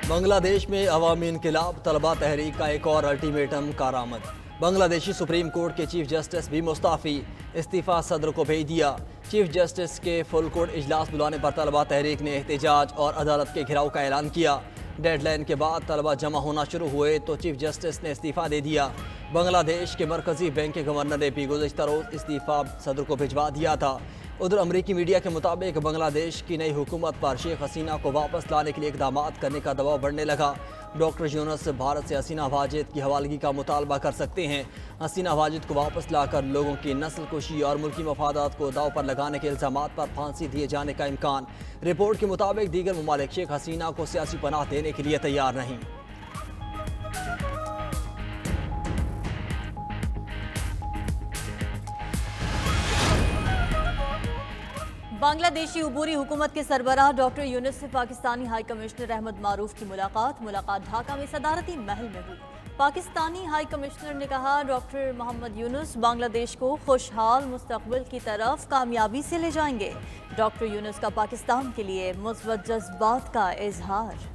بنگلہ دیش میں عوامی انقلاب، طلبہ تحریک کا ایک اور الٹیمیٹم کارآمد۔ بنگلہ دیشی سپریم کورٹ کے چیف جسٹس بھی مستعفی، استعفیٰ صدر کو بھیج دیا۔ چیف جسٹس کے فل کورٹ اجلاس بلانے پر طلبہ تحریک نے احتجاج اور عدالت کے گھراؤ کا اعلان کیا۔ ڈیڈ لائن کے بعد طلبہ جمع ہونا شروع ہوئے تو چیف جسٹس نے استعفیٰ دے دیا۔ بنگلہ دیش کے مرکزی بینک کے گورنر نے بھی گزشتہ روز استعفیٰ صدر کو بھجوا دیا تھا۔ ادھر امریکی میڈیا کے مطابق بنگلہ دیش کی نئی حکومت پر شیخ حسینہ کو واپس لانے کے لیے اقدامات کرنے کا دباؤ بڑھنے لگا۔ ڈاکٹر یونس بھارت سے حسینہ واجد کی حوالگی کا مطالبہ کر سکتے ہیں۔ حسینہ واجد کو واپس لا کر لوگوں کی نسل کشی اور ملکی مفادات کو داؤ پر لگانے کے الزامات پر پھانسی دیے جانے کا امکان۔ رپورٹ کے مطابق دیگر ممالک شیخ حسینہ کو سیاسی پناہ دینے کے لیے تیار نہیں۔ بنگلہ دیشی عبوری حکومت کے سربراہ ڈاکٹر یونس سے پاکستانی ہائی کمشنر احمد معروف کی ملاقات ڈھاکہ میں صدارتی محل میں ہوئی۔ پاکستانی ہائی کمشنر نے کہا ڈاکٹر محمد یونس بنگلہ دیش کو خوشحال مستقبل کی طرف کامیابی سے لے جائیں گے۔ ڈاکٹر یونس کا پاکستان کے لیے مثبت جذبات کا اظہار۔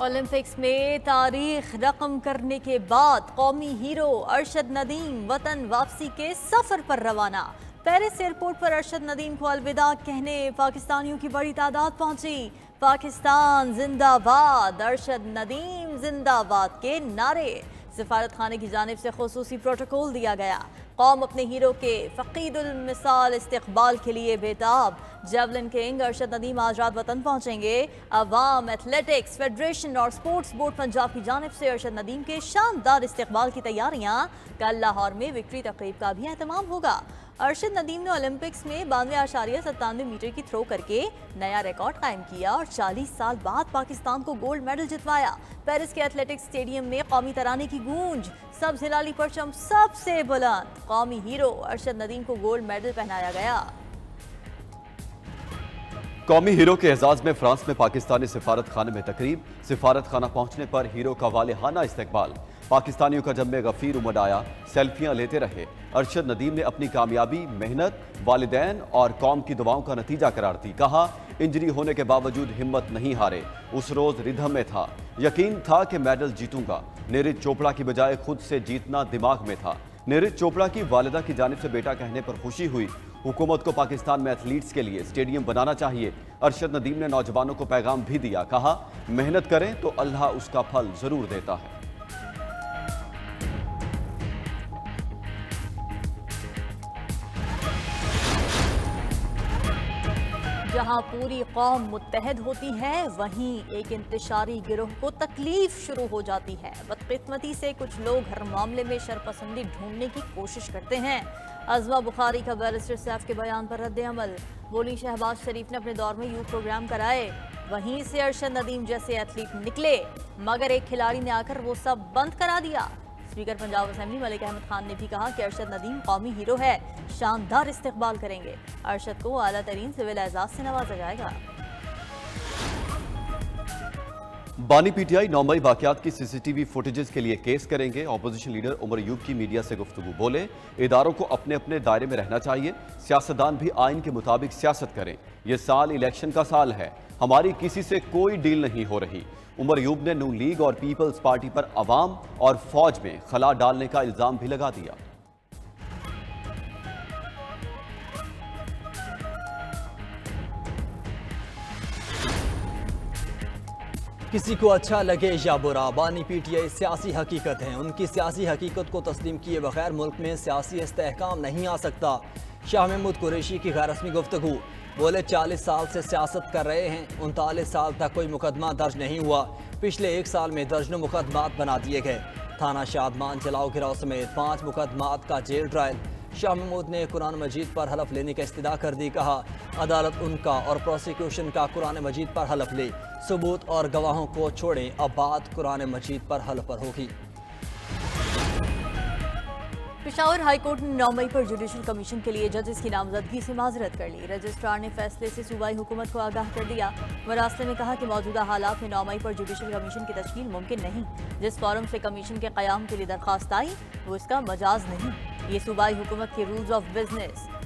اولمپکس میں تاریخ رقم کرنے کے بعد قومی ہیرو ارشد ندیم وطن واپسی کے سفر پر روانہ۔ پیرس ایئرپورٹ پر ارشد ندیم کو الوداع کہنے پاکستانیوں کی بڑی تعداد پہنچی۔ پاکستان زندہ باد، ارشد ندیم زندہ باد کے نعرے۔ سفارت خانے کی جانب سے خصوصی پروٹوکول دیا گیا۔ قوم اپنے ہیرو کے فقید المثال استقبال کے لیے بےتاب۔ جیولن کنگ ارشد ندیم آج رات وطن پہنچیں گے۔ عوام ایتھلیٹکس فیڈریشن اور سپورٹس بورڈ پنجاب کی جانب سے ارشد ندیم کے شاندار استقبال کی تیاریاں۔ کل لاہور میں وکٹری تقریب کا بھی اہتمام ہوگا۔ ارشد ندیم نے اولمپکس میں 92.97 میٹر کی تھرو کر کے نیا ریکارڈ قائم کیا اور 40 سال بعد پاکستان کو گولڈ میڈل جتوایا۔ پیرس کے ایتھلیٹکس اسٹیڈیم میں قومی ترانے کی گونج، سبز ہلالی پرچم سب سے بلند۔ قومی ہیرو ارشد ندیم کو گولڈ میڈل پہنایا گیا۔ قومی ہیرو کے اعزاز میں فرانس میں پاکستانی سفارت خانے میں تقریب۔ سفارت خانہ پہنچنے پر ہیرو کا والہانہ استقبال۔ پاکستانیوں کا جم غفیر امڈ آیا، سیلفیاں لیتے رہے۔ ارشد ندیم نے اپنی کامیابی محنت، والدین اور قوم کی دعاؤں کا نتیجہ قرار دی۔ کہا انجری ہونے کے باوجود ہمت نہیں ہارے، اس روز ردھم میں تھا، یقین تھا کہ میڈل جیتوں گا۔ نیرج چوپڑا کی بجائے خود سے جیتنا دماغ میں تھا۔ نیرج چوپڑا کی والدہ کی جانب سے بیٹا کہنے پر خوشی ہوئی۔ حکومت کو پاکستان میں ایتھلیٹس کے لیے اسٹیڈیم بنانا چاہیے۔ ارشد ندیم نے نوجوانوں کو پیغام بھی دیا، کہا محنت کریں تو اللہ اس کا پھل ضرور دیتا ہے۔ جہاں پوری قوم متحد ہوتی ہے وہیں ایک انتشاری گروہ کو تکلیف شروع ہو جاتی ہے۔ بدقسمتی سے کچھ لوگ ہر معاملے میں شرپسندی ڈھونڈنے کی کوشش کرتے ہیں۔ عظمہ بخاری کا بیرسٹر سیف کے بیان پر رد عمل۔ بولی شہباز شریف نے اپنے دور میں یوتھ پروگرام کرائے، وہیں سے ارشد ندیم جیسے ایتھلیٹ نکلے، مگر ایک کھلاڑی نے آ کر وہ سب بند کرا دیا۔ اسپیکر پنجاب اسمبلی ملک احمد خان نے بھی کہا کہ ارشد ندیم قومی ہیرو ہے، شاندار استقبال کریں گے۔ ارشد کو اعلیٰ ترین سول اعزاز سے نوازا جائے گا۔ بانی پی ٹی آئی 9 مئی واقعات کی سی سی ٹی وی فوٹیجز کے لیے کیس کریں گے۔ اپوزیشن لیڈر عمر ایوب کی میڈیا سے گفتگو، بولے اداروں کو اپنے اپنے دائرے میں رہنا چاہیے، سیاستدان بھی آئین کے مطابق سیاست کریں۔ یہ سال الیکشن کا سال ہے، ہماری کسی سے کوئی ڈیل نہیں ہو رہی۔ عمر ایوب نے نون لیگ اور پیپلز پارٹی پر عوام اور فوج میں خلا ڈالنے کا الزام بھی لگا دیا۔ کسی کو اچھا لگے یا برا، بانی پی ٹی آئی سیاسی حقیقت ہیں۔ ان کی سیاسی حقیقت کو تسلیم کیے بغیر ملک میں سیاسی استحکام نہیں آ سکتا۔ شاہ محمود قریشی کی غیر رسمی گفتگو، بولے 40 سال سے سیاست کر رہے ہیں، 39 سال تک کوئی مقدمہ درج نہیں ہوا، پچھلے 1 سال میں درجنوں مقدمات بنا دیے گئے۔ تھانہ شادمان جلاؤ گراؤ سمیت 5 مقدمات کا جیل ٹرائل۔ شاہ محمود نے قرآن مجید پر حلف لینے کا استدعا کر دی، کہا عدالت ان کا اور پروسیکیوشن کا قرآن مجید پر حلف لے، ثبوت اور گواہوں کو چھوڑیں، اب بات قرآن مجید پر حلف پر ہوگی۔ پشاور ہائی کورٹ نے 9 مئی پر جوڈیشل کمیشن کے لیے ججز کی نامزدگی سے معذرت کر لی۔ رجسٹرار نے فیصلے سے صوبائی حکومت کو آگاہ کر دیا۔ مراسلے میں کہا کہ موجودہ حالات میں 9 مئی پر جوڈیشل کمیشن کی تشکیل ممکن نہیں۔ جس فورم سے کمیشن کے قیام کے لیے درخواست آئی وہ اس کا مجاز نہیں، یہ صوبائی حکومت کے رولز آف بزنس